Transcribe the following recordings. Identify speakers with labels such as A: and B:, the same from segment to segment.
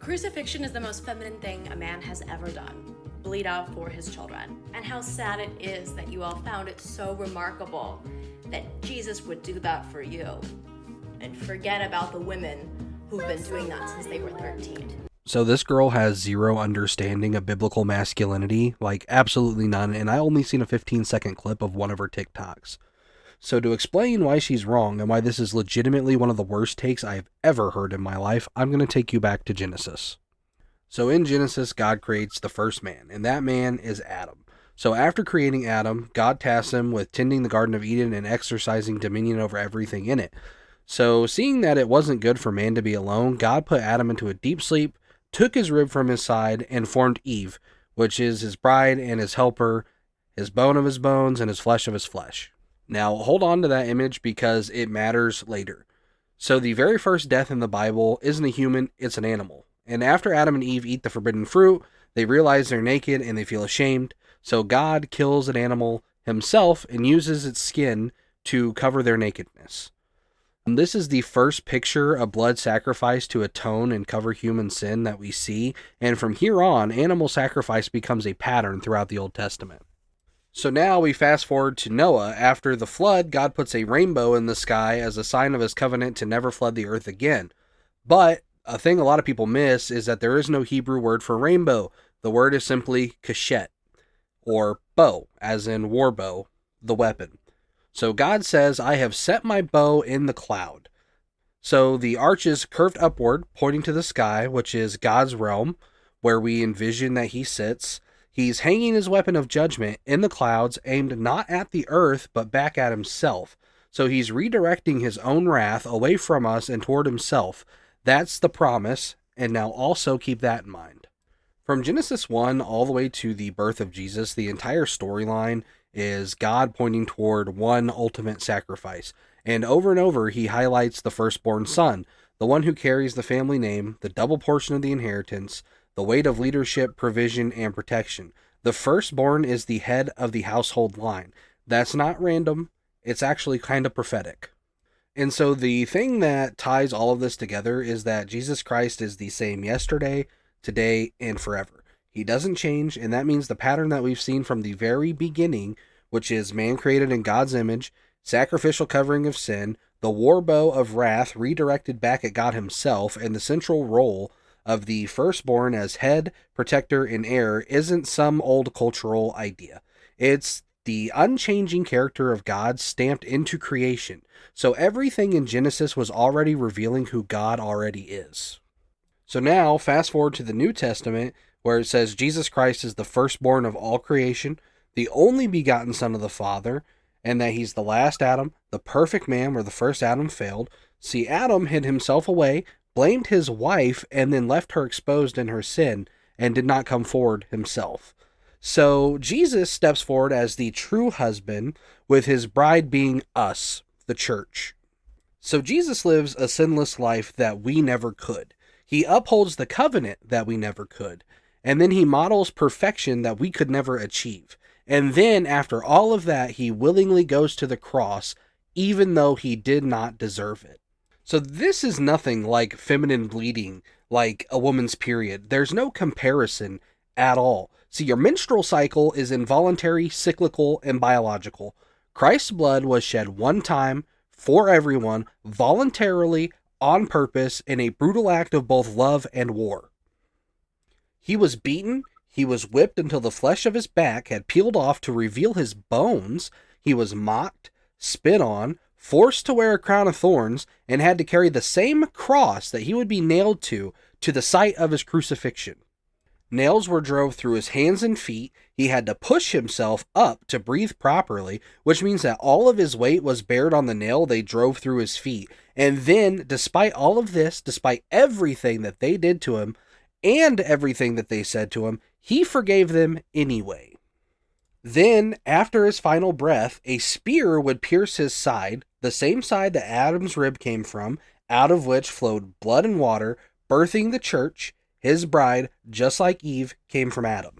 A: Crucifixion is the most feminine thing a man has ever done. Bleed out for his children. And how sad it is that you all found it so remarkable that Jesus would do that for you. And forget about the women who've been doing that since they were 13.
B: So this girl has zero understanding of biblical masculinity, like absolutely none, and I only seen a 15-second clip of one of her TikToks. So to explain why she's wrong and why this is legitimately one of the worst takes I've ever heard in my life, I'm going to take you back to Genesis. So in Genesis, God creates the first man, and that man is Adam. So after creating Adam, God tasks him with tending the Garden of Eden and exercising dominion over everything in it. So seeing that it wasn't good for man to be alone, God put Adam into a deep sleep, took his rib from his side, and formed Eve, which is his bride and his helper, his bone of his bones, and his flesh of his flesh. Now, hold on to that image because it matters later. So the very first death in the Bible isn't a human, it's an animal. And after Adam and Eve eat the forbidden fruit, they realize they're naked and they feel ashamed. So God kills an animal himself and uses its skin to cover their nakedness. And this is the first picture of blood sacrifice to atone and cover human sin that we see. And from here on, animal sacrifice becomes a pattern throughout the Old Testament. So now we fast forward to Noah. After the flood, God puts a rainbow in the sky as a sign of his covenant to never flood the earth again. But a thing a lot of people miss is that there is no Hebrew word for rainbow. The word is simply kashet, or bow, as in war bow, the weapon. So God says, I have set my bow in the cloud. So the arch is curved upward, pointing to the sky, which is God's realm, where we envision that he sits. He's hanging his weapon of judgment in the clouds, aimed not at the earth, but back at himself. So he's redirecting his own wrath away from us and toward himself. That's the promise, and now also keep that in mind. From Genesis 1 all the way to the birth of Jesus, the entire storyline is God pointing toward one ultimate sacrifice. And over, he highlights the firstborn son, the one who carries the family name, the double portion of the inheritance, the weight of leadership, provision, and protection. The firstborn is the head of the household line. That's not random. It's actually kind of prophetic. And so the thing that ties all of this together is that Jesus Christ is the same yesterday, today, and forever. He doesn't change, and that means the pattern that we've seen from the very beginning, which is man created in God's image, sacrificial covering of sin, the war bow of wrath redirected back at God himself, and the central role of the firstborn as head, protector, and heir isn't some old cultural idea. It's the unchanging character of God stamped into creation. So everything in Genesis was already revealing who God already is. So now, fast forward to the New Testament, where it says Jesus Christ is the firstborn of all creation, the only begotten Son of the Father, and that he's the last Adam, the perfect man where the first Adam failed. See, Adam hid himself away, blamed his wife, and then left her exposed in her sin, and did not come forward himself. So Jesus steps forward as the true husband, with his bride being us, the church. So Jesus lives a sinless life that we never could. He upholds the covenant that we never could. And then he models perfection that we could never achieve. And then after all of that, he willingly goes to the cross, even though he did not deserve it. So this is nothing like feminine bleeding, like a woman's period. There's no comparison at all. See, your menstrual cycle is involuntary, cyclical, and biological. Christ's blood was shed one time for everyone, voluntarily, on purpose, in a brutal act of both love and war. He was beaten, he was whipped until the flesh of his back had peeled off to reveal his bones, he was mocked, spit on, forced to wear a crown of thorns, and had to carry the same cross that he would be nailed to the site of his crucifixion. Nails were drove through his hands and feet. He had to push himself up to breathe properly, which means that all of his weight was bared on the nail they drove through his feet. And then, despite all of this, despite everything that they did to him, and everything that they said to him, he forgave them anyway. Then, after his final breath, a spear would pierce his side, the same side that Adam's rib came from, out of which flowed blood and water, birthing the church, his bride, just like Eve, came from Adam.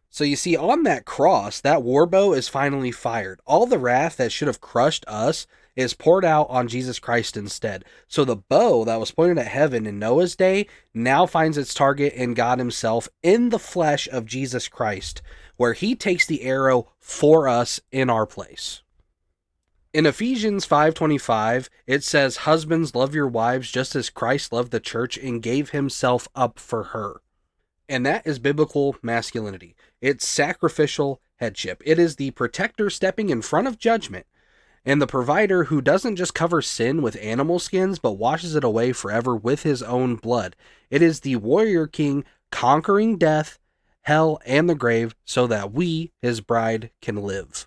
B: So you see, on that cross, that war bow is finally fired. All the wrath that should have crushed us is poured out on Jesus Christ instead. So the bow that was pointed at heaven in Noah's day now finds its target in God himself in the flesh of Jesus Christ, where he takes the arrow for us in our place. In Ephesians 5:25, it says, "Husbands, love your wives just as Christ loved the church and gave himself up for her." And that is biblical masculinity. It's sacrificial headship. It is the protector stepping in front of judgment, and the provider who doesn't just cover sin with animal skins, but washes it away forever with his own blood. It is the warrior king conquering death, hell, and the grave so that we, his bride, can live.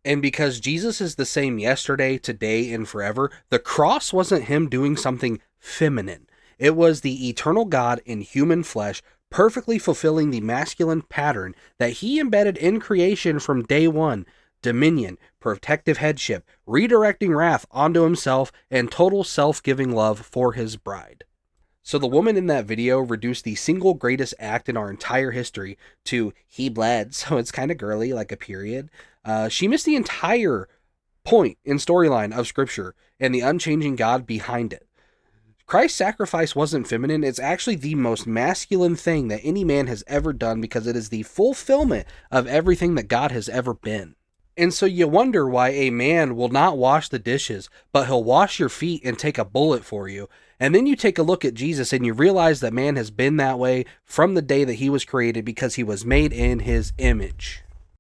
B: And because Jesus is the same yesterday, today, and forever, the cross wasn't him doing something feminine. It was the eternal God in human flesh, perfectly fulfilling the masculine pattern that he embedded in creation from day one: dominion, protective headship, redirecting wrath onto himself, and total self-giving love for his bride. So the woman in that video reduced the single greatest act in our entire history to "he bled," so it's kind of girly, like a period. She missed the entire point and storyline of Scripture and the unchanging God behind it. Christ's sacrifice wasn't feminine. It's actually the most masculine thing that any man has ever done, because it is the fulfillment of everything that God has ever been. And so you wonder why a man will not wash the dishes, but he'll wash your feet and take a bullet for you. And then you take a look at Jesus and you realize that man has been that way from the day that he was created, because he was made in his image.